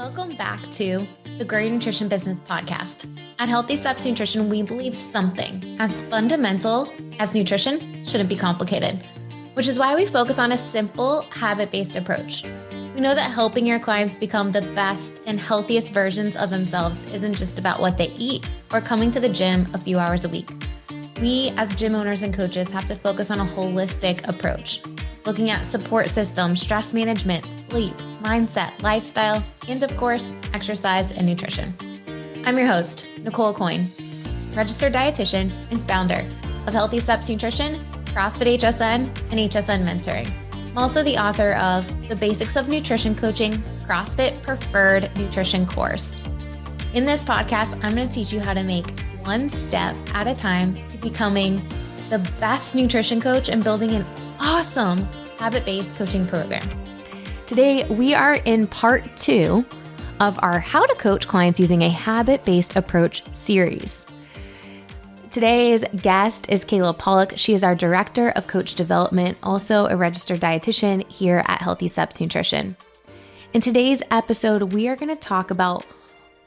Welcome back to the Grow Your Nutrition Business podcast. At Healthy Steps Nutrition, we believe something as fundamental as nutrition shouldn't be complicated, which is why we focus on a simple, habit-based approach. We know that helping your clients become the best and healthiest versions of themselves isn't just about what they eat or coming to the gym a few hours a week. We, as gym owners and coaches, have to focus on a holistic approach, looking at support systems, stress management, sleep, mindset, lifestyle, and of course, exercise and nutrition. I'm your host, Nicole Aucoin, registered dietitian and founder of Healthy Steps Nutrition, CrossFit HSN, and HSN Mentoring. I'm also the author of The Basics of Nutrition Coaching, CrossFit Preferred Nutrition course. In this podcast, I'm going to teach you how to make one step at a time to becoming the best nutrition coach and building an awesome habit-based coaching program. Today, we are in part 2 of our How to Coach Clients Using a Habit-Based Approach series. Today's guest is Kayla Pollock. She is our Director of Coach Development, also a registered dietitian here at Healthy Steps Nutrition. In today's episode, we are going to talk about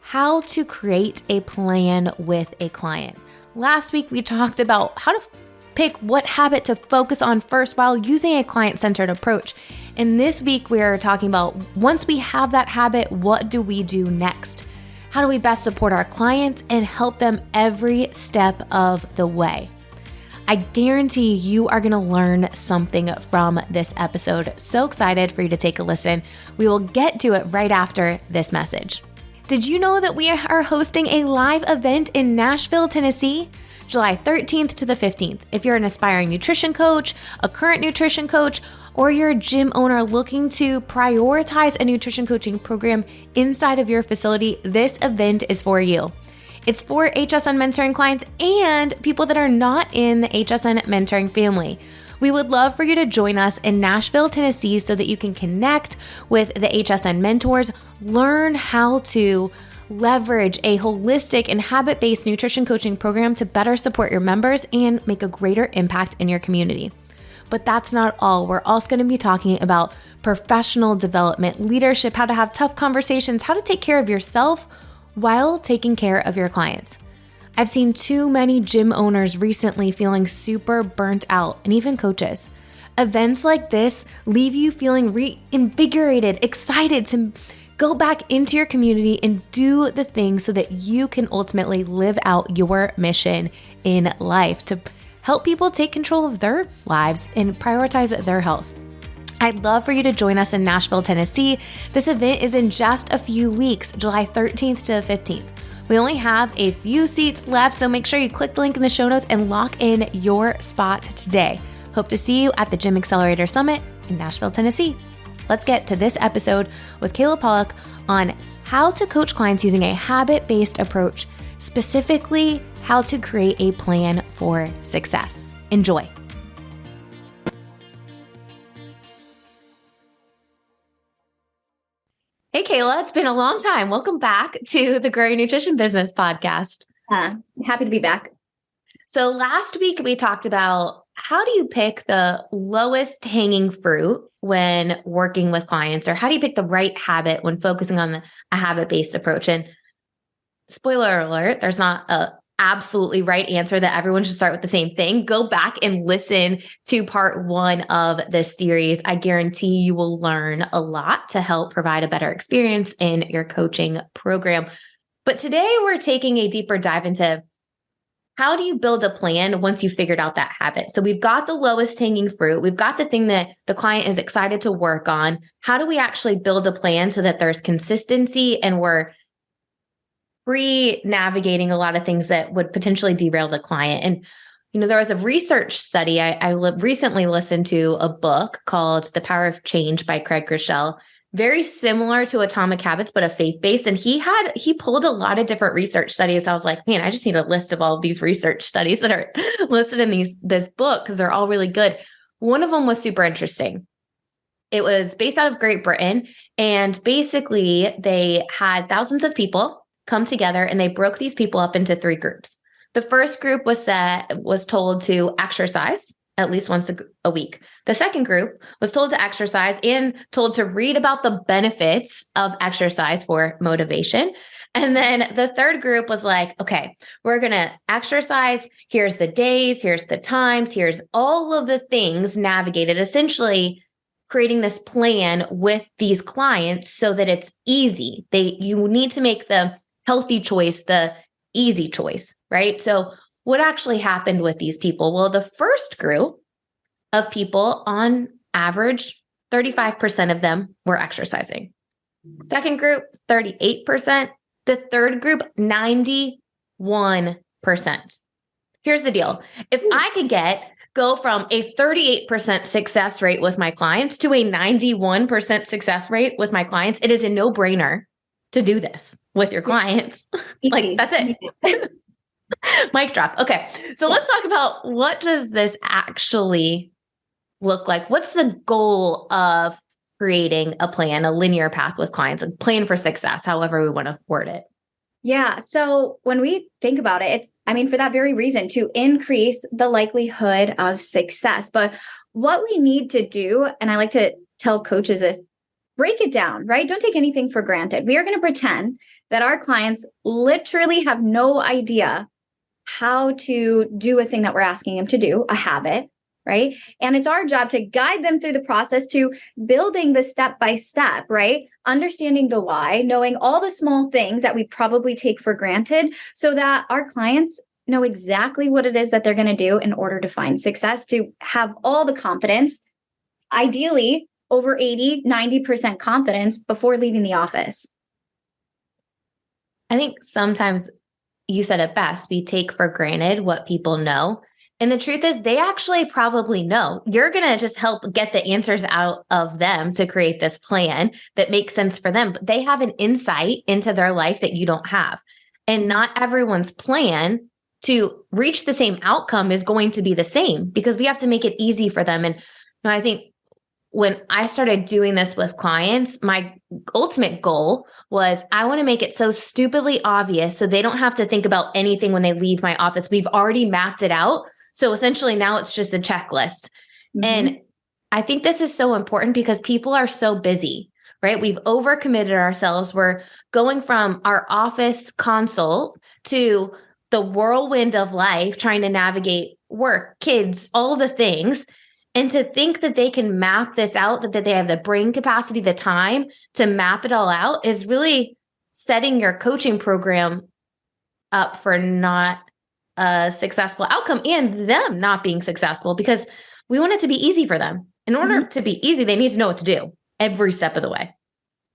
how to create a plan with a client. Last week, we talked about how to pick what habit to focus on first while using a client-centered approach. And this week, we are talking about once we have that habit, what do we do next? How do we best support our clients and help them every step of the way? I guarantee you are going to learn something from this episode. So excited for you to take a listen. We will get to it right after this message. Did you know that we are hosting a live event in Nashville, Tennessee? July 13th to the 15th. If you're an aspiring nutrition coach, a current nutrition coach, or you're a gym owner looking to prioritize a nutrition coaching program inside of your facility, this event is for you. It's for HSN mentoring clients and people that are not in the HSN mentoring family. We would love for you to join us in Nashville, Tennessee, so that you can connect with the HSN mentors, learn how to leverage a holistic and habit-based nutrition coaching program to better support your members and make a greater impact in your community. But that's not all. We're also going to be talking about professional development, leadership, how to have tough conversations, how to take care of yourself while taking care of your clients. I've seen too many gym owners recently feeling super burnt out, and even coaches. Events like this leave you feeling reinvigorated, excited to go back into your community and do the things so that you can ultimately live out your mission in life to help people take control of their lives and prioritize their health. I'd love for you to join us in Nashville, Tennessee. This event is in just a few weeks, July 13th to the 15th. We only have a few seats left, so make sure you click the link in the show notes and lock in your spot today. Hope to see you at the Gym Accelerator Summit in Nashville, Tennessee. Let's get to this episode with Kayla Pollock on how to coach clients using a habit-based approach, specifically how to create a plan for success. Enjoy. Hey, Kayla, it's been a long time. Welcome back to the Grow Your Nutrition Business podcast. Happy to be back. So last week we talked about how do you pick the lowest hanging fruit when working with clients, or how do you pick the right habit when focusing on a habit-based approach? And spoiler alert, there's not a absolutely right answer that everyone should start with the same thing. Go back and listen to part 1 of this series. I guarantee you will learn a lot to help provide a better experience in your coaching program. But today we're taking a deeper dive into how do you build a plan once you've figured out that habit? So we've got the lowest hanging fruit. We've got the thing that the client is excited to work on. How do we actually build a plan so that there's consistency and we're navigating a lot of things that would potentially derail the client? And, there was a research study. I recently listened to a book called The Power of Change by Craig Groeschel, very similar to Atomic Habits, but a faith-based. And he pulled a lot of different research studies. I was like, man, I just need a list of all of these research studies that are listed in this book because they're all really good. One of them was super interesting. It was based out of Great Britain. And basically they had thousands of people come together and they broke these people up into 3 groups. The first group was told to exercise. at least once a week. The second group was told to exercise and told to read about the benefits of exercise for motivation. And then the third group was like, okay, we're going to exercise. Here's the days, here's the times, here's all of the things navigated, essentially creating this plan with these clients so that it's easy. You need to make the healthy choice, the easy choice, right? So what actually happened with these people? Well, the first group of people, on average, 35% of them were exercising. Second group, 38%. The third group, 91%. Here's the deal. If I could go from a 38% success rate with my clients to a 91% success rate with my clients, it is a no-brainer to do this with your clients. Like, that's it. Mic drop. Okay. So let's talk about, what does this actually look like? What's the goal of creating a plan, a linear path with clients, a plan for success, however we want to word it? Yeah. So when we think about it, for that very reason, to increase the likelihood of success. But what we need to do, and I like to tell coaches this, break it down, right? Don't take anything for granted. We are going to pretend that our clients literally have no idea how to do a thing that we're asking them to do, a habit, right? And it's our job to guide them through the process to building the step by step, right? Understanding the why, knowing all the small things that we probably take for granted so that our clients know exactly what it is that they're going to do in order to find success, to have all the confidence, ideally over 80-90% confidence before leaving the office. I think sometimes, you said it best, we take for granted what people know. And the truth is, they actually probably know. You're going to just help get the answers out of them to create this plan that makes sense for them. But they have an insight into their life that you don't have. And not everyone's plan to reach the same outcome is going to be the same, because we have to make it easy for them. And I think when I started doing this with clients, my ultimate goal was, I want to make it so stupidly obvious so they don't have to think about anything when they leave my office. We've already mapped it out. So essentially now it's just a checklist. Mm-hmm. And I think this is so important because people are so busy, right? We've overcommitted ourselves. We're going from our office consult to the whirlwind of life, trying to navigate work, kids, all the things. And to think that they can map this out, that they have the brain capacity, the time to map it all out, is really setting your coaching program up for not a successful outcome, and them not being successful, because we want it to be easy for them. In order to be easy, they need to know what to do every step of the way.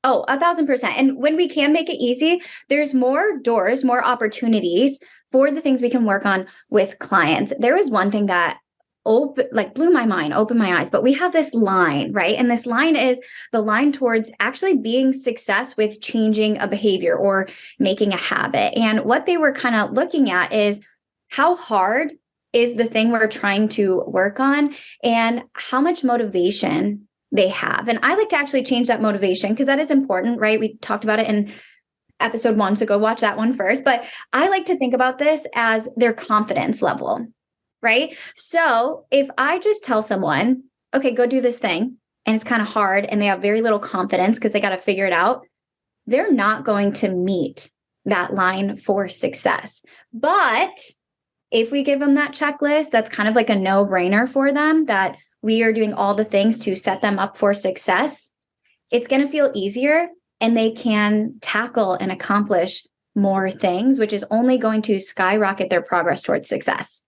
Oh, 1,000%. And when we can make it easy, there's more doors, more opportunities for the things we can work on with clients. There was one thing that blew my mind, opened my eyes, but we have this line, right? And this line is the line towards actually being success with changing a behavior or making a habit. And what they were kind of looking at is, how hard is the thing we're trying to work on and how much motivation they have. And I like to actually change that motivation, because that is important, right? We talked about it in episode 1, so go watch that one first. But I like to think about this as their confidence level, right? So if I just tell someone, okay, go do this thing, and it's kind of hard and they have very little confidence because they got to figure it out, they're not going to meet that line for success. But if we give them that checklist, that's kind of like a no-brainer for them, that we are doing all the things to set them up for success, it's going to feel easier and they can tackle and accomplish more things, which is only going to skyrocket their progress towards success.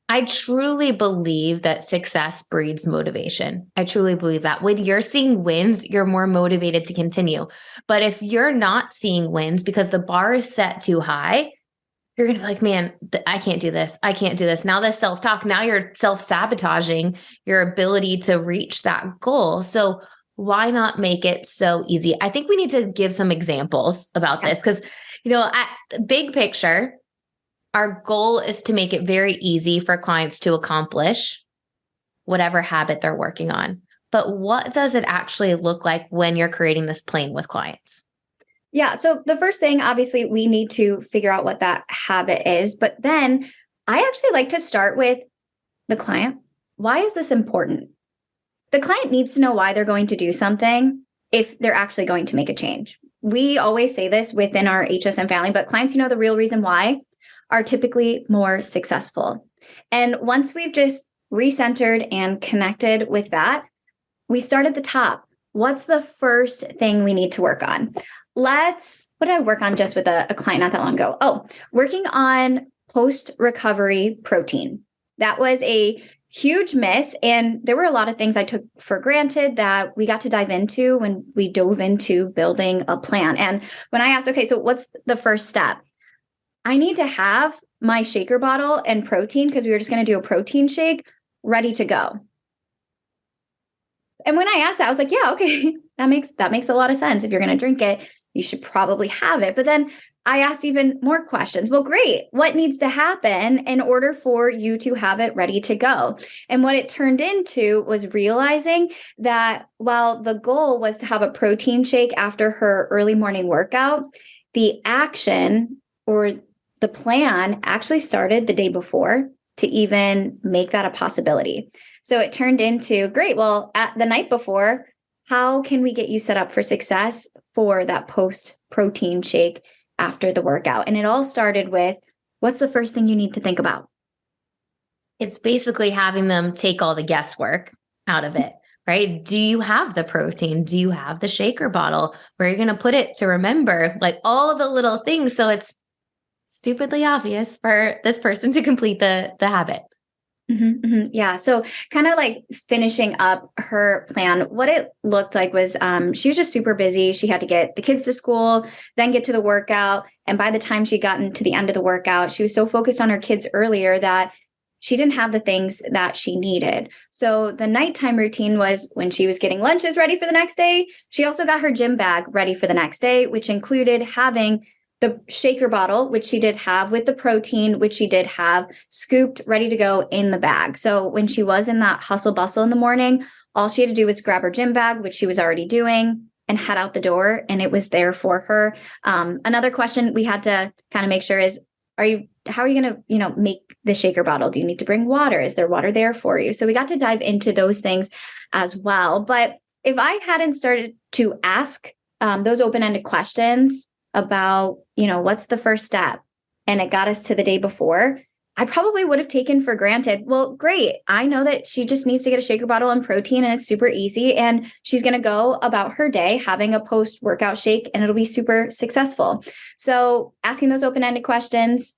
I truly believe that success breeds motivation. I truly believe that. When you're seeing wins, you're more motivated to continue. But if you're not seeing wins because the bar is set too high, you're going to be like, man, I can't do this. I can't do this. Now this self-talk, now you're self-sabotaging your ability to reach that goal. So why not make it so easy? I think we need to give some examples about this, because, at big picture, our goal is to make it very easy for clients to accomplish whatever habit they're working on. But what does it actually look like when you're creating this plan with clients? Yeah. So the first thing, obviously, we need to figure out what that habit is. But then I actually like to start with The client. Why is this important? The client needs to know why they're going to do something if they're actually going to make a change. We always say this within our HSM family, but clients who know the real reason why are typically more successful. And once we've just recentered and connected with that, we start at the top. What's the first thing we need to work on? What did I work on just with a client not that long ago? Oh, working on post-recovery protein. That was a huge miss. And there were a lot of things I took for granted that we got to dive into when we dove into building a plan. And when I asked, okay, so what's the first step? I need to have my shaker bottle and protein, because we were just going to do a protein shake, ready to go. And when I asked that, I was like, yeah, okay, that makes a lot of sense. If you're going to drink it, you should probably have it. But then I asked even more questions. Well, great. What needs to happen in order for you to have it ready to go? And what it turned into was realizing that while the goal was to have a protein shake after her early morning workout, the action or the plan actually started the day before to even make that a possibility. So it turned into, great, well, at the night before, how can we get you set up for success for that post-protein shake after the workout? And it all started with, what's the first thing you need to think about? It's basically having them take all the guesswork out of it, right? Do you have the protein? Do you have the shaker bottle? Where are you going to put it to remember? Like all of the little things. So it's stupidly obvious for this person to complete the habit. Mm-hmm, mm-hmm. Yeah. So kind of like finishing up her plan, what it looked like was she was just super busy. She had to get the kids to school, then get to the workout. And by the time she'd gotten to the end of the workout, she was so focused on her kids earlier that she didn't have the things that she needed. So the nighttime routine was when she was getting lunches ready for the next day. She also got her gym bag ready for the next day, which included having the shaker bottle, which she did have, with the protein, which she did have scooped, ready to go in the bag. So when she was in that hustle bustle in the morning, all she had to do was grab her gym bag, which she was already doing, and head out the door, and it was there for her. Another question we had to kind of make sure is, how are you going to, make the shaker bottle? Do you need to bring water? Is there water there for you? So we got to dive into those things as well. But if I hadn't started to ask those open-ended questions about, what's the first step, and it got us to the day before, I probably would have taken for granted, well, great, I know that she just needs to get a shaker bottle and protein, and it's super easy, and she's going to go about her day having a post-workout shake, and it'll be super successful. So asking those open-ended questions,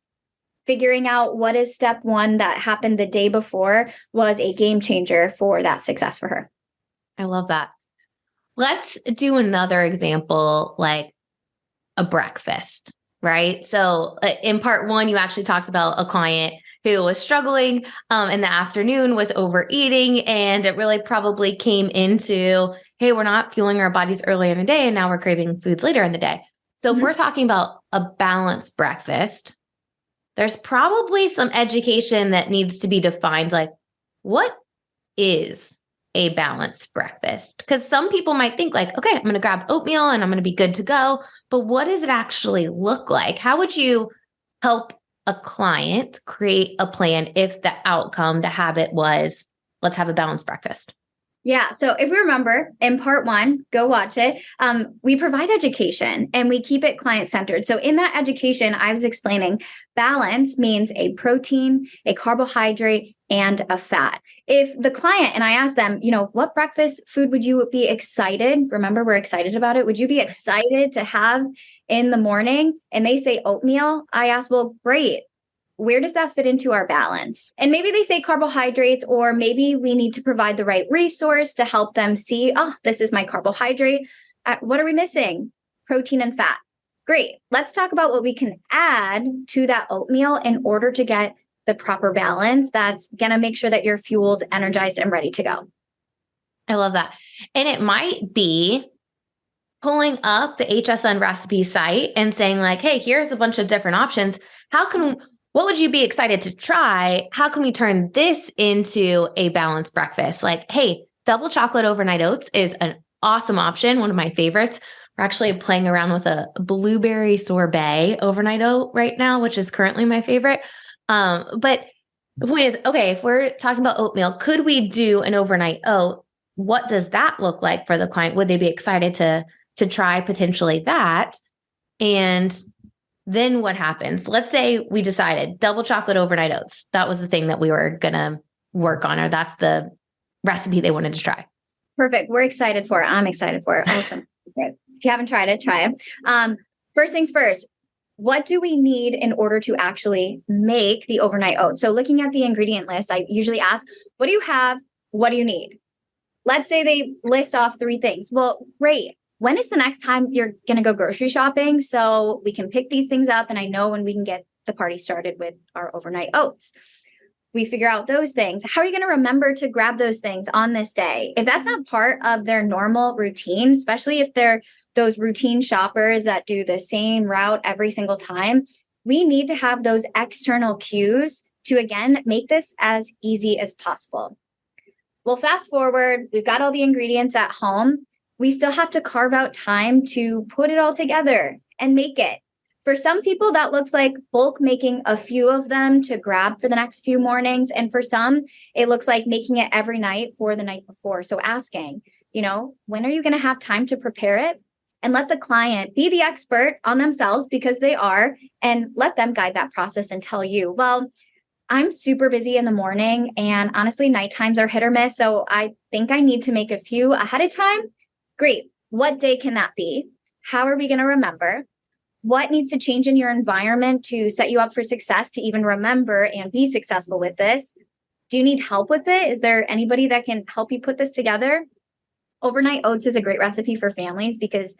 figuring out what is step one that happened the day before, was a game changer for that success for her. I love that. Let's do another example, like a breakfast, right? So in part one, you actually talked about a client who was struggling in the afternoon with overeating. And it really probably came into, hey, we're not fueling our bodies early in the day, and now we're craving foods later in the day. So if we're talking about a balanced breakfast, there's probably some education that needs to be defined. Like, what is a balanced breakfast? Because some people might think like, okay, I'm going to grab oatmeal and I'm going to be good to go. But what does it actually look like? How would you help a client create a plan if the outcome, the habit was, let's have a balanced breakfast? Yeah. So if we remember in part one, go watch it. We provide education and we keep it client centered. So in that education, I was explaining balance means a protein, a carbohydrate, and a fat. If the client, and I asked them, what breakfast food would you be excited? Remember, we're excited about it. Would you be excited to have in the morning? And they say oatmeal. I asked, well, great. Where does that fit into our balance? And maybe they say carbohydrates, or maybe we need to provide the right resource to help them see, this is my carbohydrate. What are we missing? Protein and fat. Great. Let's talk about what we can add to that oatmeal in order to get the proper balance that's going to make sure that you're fueled, energized, and ready to go. I love that. And it might be pulling up the HSN recipe site and saying like, hey, here's a bunch of different options. What would you be excited to try? How can we turn this into a balanced breakfast? Like, hey, double chocolate overnight oats is an awesome option. One of my favorites. We're actually playing around with a blueberry sorbet overnight oat right now, which is currently my favorite. But The point is, okay, if we're talking about oatmeal, could we do an overnight oat? What does that look like for the client? Would they be excited to try potentially that? And then what happens? Let's say we decided double chocolate overnight oats. That was the thing that we were going to work on, or that's the recipe they wanted to try. Perfect. We're excited for it. I'm excited for it. Awesome. If you haven't tried it, try it. First things first, what do we need in order to actually make the overnight oats? So looking at the ingredient list, I usually ask, what do you have? What do you need? Let's say they list off 3 things. Well, great. When is the next time you're going to go grocery shopping so we can pick these things up? And I know when we can get the party started with our overnight oats. We figure out those things. How are you going to remember to grab those things on this day? If that's not part of their normal routine, especially if they're those routine shoppers that do the same route every single time, we need to have those external cues to, again, make this as easy as possible. Well, fast forward, we've got all the ingredients at home. We still have to carve out time to put it all together and make it. For some people, that looks like bulk making a few of them to grab for the next few mornings. And for some, it looks like making it every night for the night before. So asking, when are you going to have time to prepare it? And let the client be the expert on themselves, because they are, and let them guide that process and tell you, well, I'm super busy in the morning, and honestly, night times are hit or miss. So I think I need to make a few ahead of time. Great. What day can that be? How are we going to remember? What needs to change in your environment to set you up for success to even remember and be successful with this? Do you need help with it? Is there anybody that can help you put this together? Overnight oats is a great recipe for families because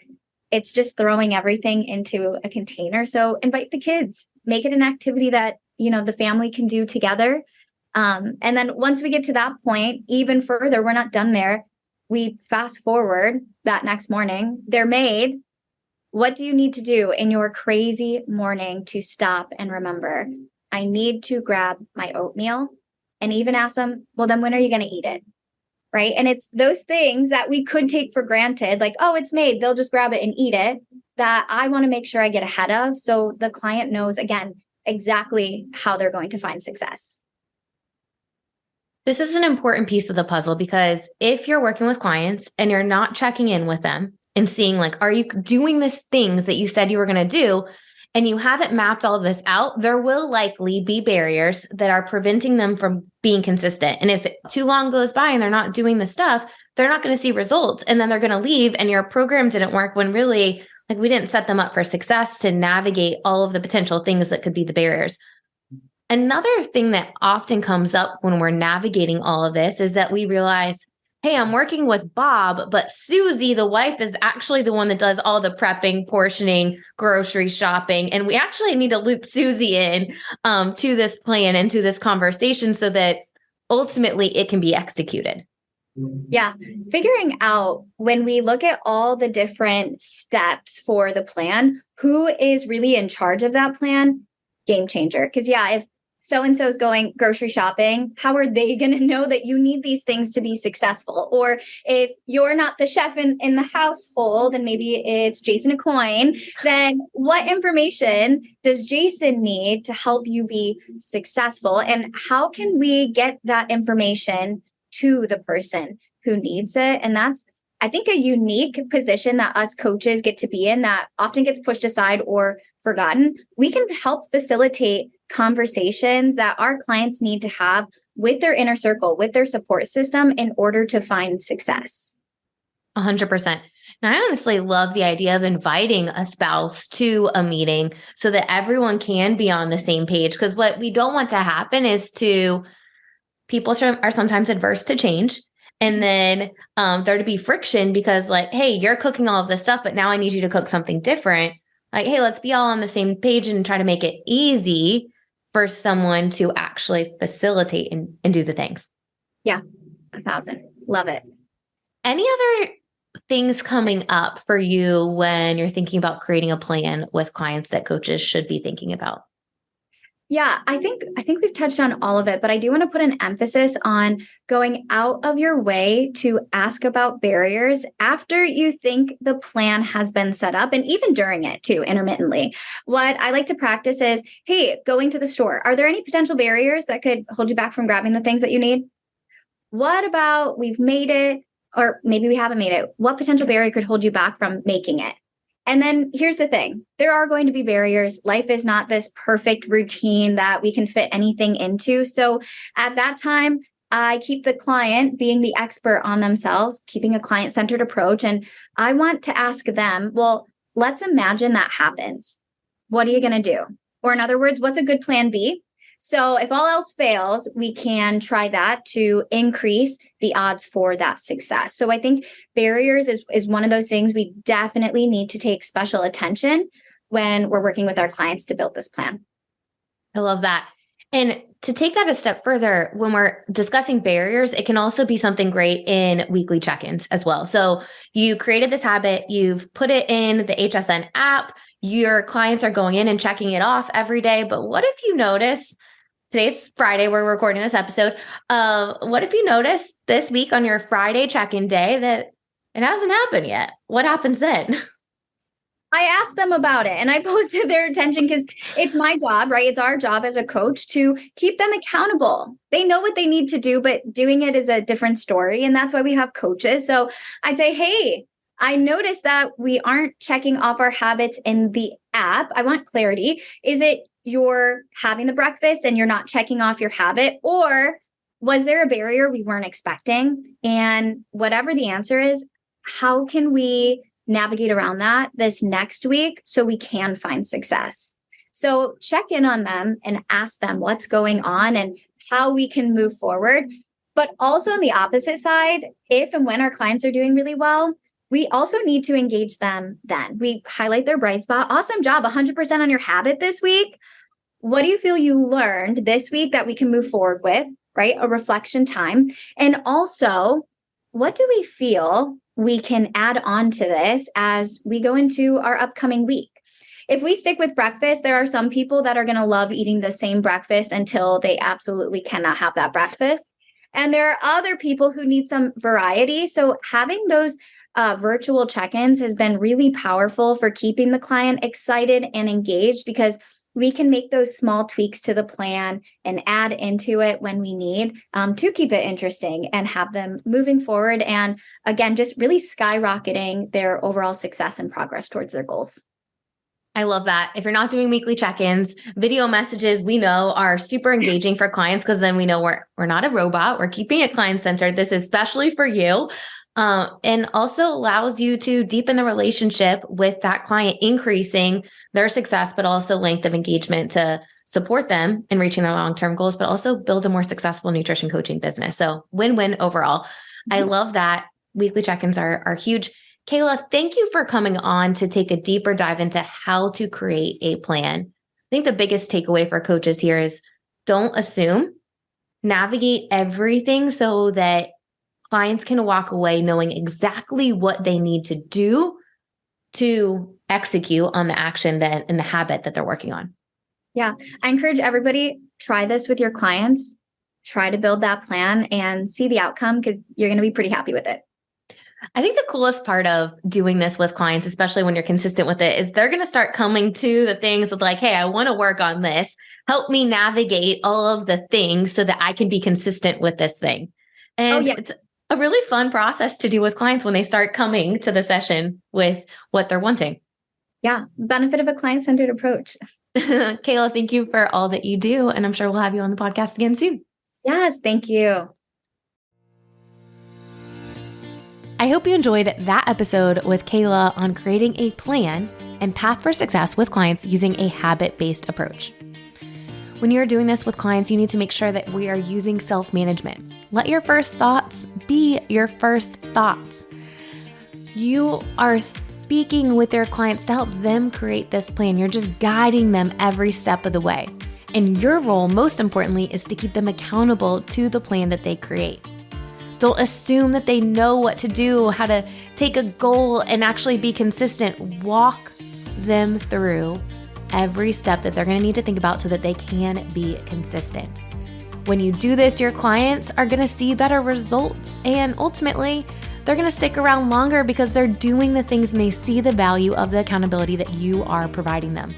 it's just throwing everything into a container. So invite the kids, make it an activity that, the family can do together. And then once we get to that point, even further, we're not done there. We fast forward that next morning, they're made. What do you need to do in your crazy morning to stop and remember? I need to grab my oatmeal, and even ask them, well, then when are you going to eat it? Right. And it's those things that we could take for granted, like, oh, it's made, they'll just grab it and eat it, that I want to make sure I get ahead of. So the client knows, again, exactly how they're going to find success. This is an important piece of the puzzle, because if you're working with clients and you're not checking in with them and seeing, like, are you doing these things that you said you were going to do, and you haven't mapped all of this out, there will likely be barriers that are preventing them from being consistent. And if too long goes by and they're not doing the stuff, they're not going to see results. And then they're going to leave, and your program didn't work, when really, like, we didn't set them up for success to navigate all of the potential things that could be the barriers. Another thing that often comes up when we're navigating all of this is that we realize, hey, I'm working with Bob, but Susie, the wife, is actually the one that does all the prepping, portioning, grocery shopping. And we actually need to loop Susie in to this plan and to this conversation so that ultimately it can be executed. Yeah. Figuring out, when we look at all the different steps for the plan, who is really in charge of that plan, game changer. Because if so-and-so is going grocery shopping, how are they going to know that you need these things to be successful? Or if you're not the chef in the household, and maybe it's Jason Aucoin, then what information does Jason need to help you be successful? And how can we get that information to the person who needs it? And that's, I think, a unique position that us coaches get to be in, that often gets pushed aside or forgotten. We can help facilitate conversations that our clients need to have with their inner circle, with their support system, in order to find success. 100%. Now, I honestly love the idea of inviting a spouse to a meeting so that everyone can be on the same page. Because what we don't want to happen is people are sometimes adverse to change. And then there to be friction because, like, hey, you're cooking all of this stuff, but now I need you to cook something different. Like, hey, let's be all on the same page and try to make it easy for someone to actually facilitate and do the things. Yeah, 1,000. Love it. Any other things coming up for you when you're thinking about creating a plan with clients that coaches should be thinking about? Yeah, I think we've touched on all of it, but I do want to put an emphasis on going out of your way to ask about barriers after you think the plan has been set up, and even during it too, intermittently. What I like to practice is, hey, going to the store, are there any potential barriers that could hold you back from grabbing the things that you need? What about we've made it, or maybe we haven't made it? What potential barrier could hold you back from making it? And then here's the thing, there are going to be barriers. Life is not this perfect routine that we can fit anything into. So at that time, I keep the client being the expert on themselves, keeping a client-centered approach. And I want to ask them, well, let's imagine that happens. What are you going to do? Or in other words, what's a good plan B? So if all else fails, we can try that to increase the odds for that success. So I think barriers is one of those things we definitely need to take special attention when we're working with our clients to build this plan. I love that. And to take that a step further, when we're discussing barriers, it can also be something great in weekly check-ins as well. So you created this habit, you've put it in the HSN app, your clients are going in and checking it off every day. But what if you notice, today's Friday, we're recording this episode. What if you notice this week on your Friday check-in day that it hasn't happened yet? What happens then? I asked them about it and I brought it to their attention because it's my job, right? It's our job as a coach to keep them accountable. They know what they need to do, but doing it is a different story. And that's why we have coaches. So I'd say, hey, I noticed that we aren't checking off our habits in the app. I want clarity. Is it you're having the breakfast and you're not checking off your habit? Or was there a barrier we weren't expecting? And whatever the answer is, how can we navigate around that this next week so we can find success? So check in on them and ask them what's going on and how we can move forward. But also on the opposite side, if and when our clients are doing really well, we also need to engage them then. We highlight their bright spot. Awesome job, 100% on your habit this week. What do you feel you learned this week that we can move forward with, right? A reflection time. And also, what do we feel we can add on to this as we go into our upcoming week? If we stick with breakfast, there are some people that are going to love eating the same breakfast until they absolutely cannot have that breakfast. And there are other people who need some variety. So having those virtual check-ins has been really powerful for keeping the client excited and engaged, because we can make those small tweaks to the plan and add into it when we need to keep it interesting and have them moving forward. And again, just really skyrocketing their overall success and progress towards their goals. I love that. If you're not doing weekly check-ins, video messages, we know are super engaging for clients, because then we know we're not a robot. We're keeping it client-centered. This is especially for you. And also allows you to deepen the relationship with that client, increasing their success, but also length of engagement to support them in reaching their long-term goals, but also build a more successful nutrition coaching business. So win-win overall. Mm-hmm. I love that. Weekly check-ins are huge. Kayla, thank you for coming on to take a deeper dive into how to create a plan. I think the biggest takeaway for coaches here is don't assume, navigate everything so that clients can walk away knowing exactly what they need to do to execute on the action that and the habit that they're working on. Yeah, I encourage everybody, try this with your clients, try to build that plan and see the outcome, because you're going to be pretty happy with it. I think the coolest part of doing this with clients, especially when you're consistent with it, is they're going to start coming to the things with like, hey, I want to work on this. Help me navigate all of the things so that I can be consistent with this thing. And it's a really fun process to do with clients when they start coming to the session with what they're wanting. Yeah. Benefit of a client-centered approach. Kayla, thank you for all that you do. And I'm sure we'll have you on the podcast again soon. Yes. Thank you. I hope you enjoyed that episode with Kayla on creating a plan and path for success with clients using a habit-based approach. When you're doing this with clients, you need to make sure that we are using self-management. Let your first thoughts be your first thoughts. You are speaking with their clients to help them create this plan. You're just guiding them every step of the way. And your role, most importantly, is to keep them accountable to the plan that they create. Don't assume that they know what to do, how to take a goal and actually be consistent. Walk them through every step that they're going to need to think about so that they can be consistent. When you do this, your clients are going to see better results, and ultimately, they're going to stick around longer because they're doing the things and they see the value of the accountability that you are providing them.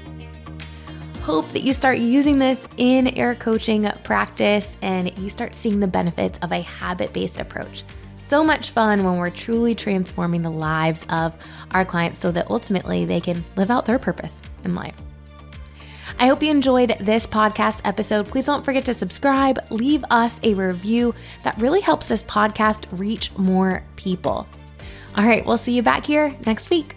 Hope that you start using this in your coaching practice and you start seeing the benefits of a habit-based approach. So much fun when we're truly transforming the lives of our clients so that ultimately they can live out their purpose in life. I hope you enjoyed this podcast episode. Please don't forget to subscribe, leave us a review. That really helps this podcast reach more people. All right, we'll see you back here next week.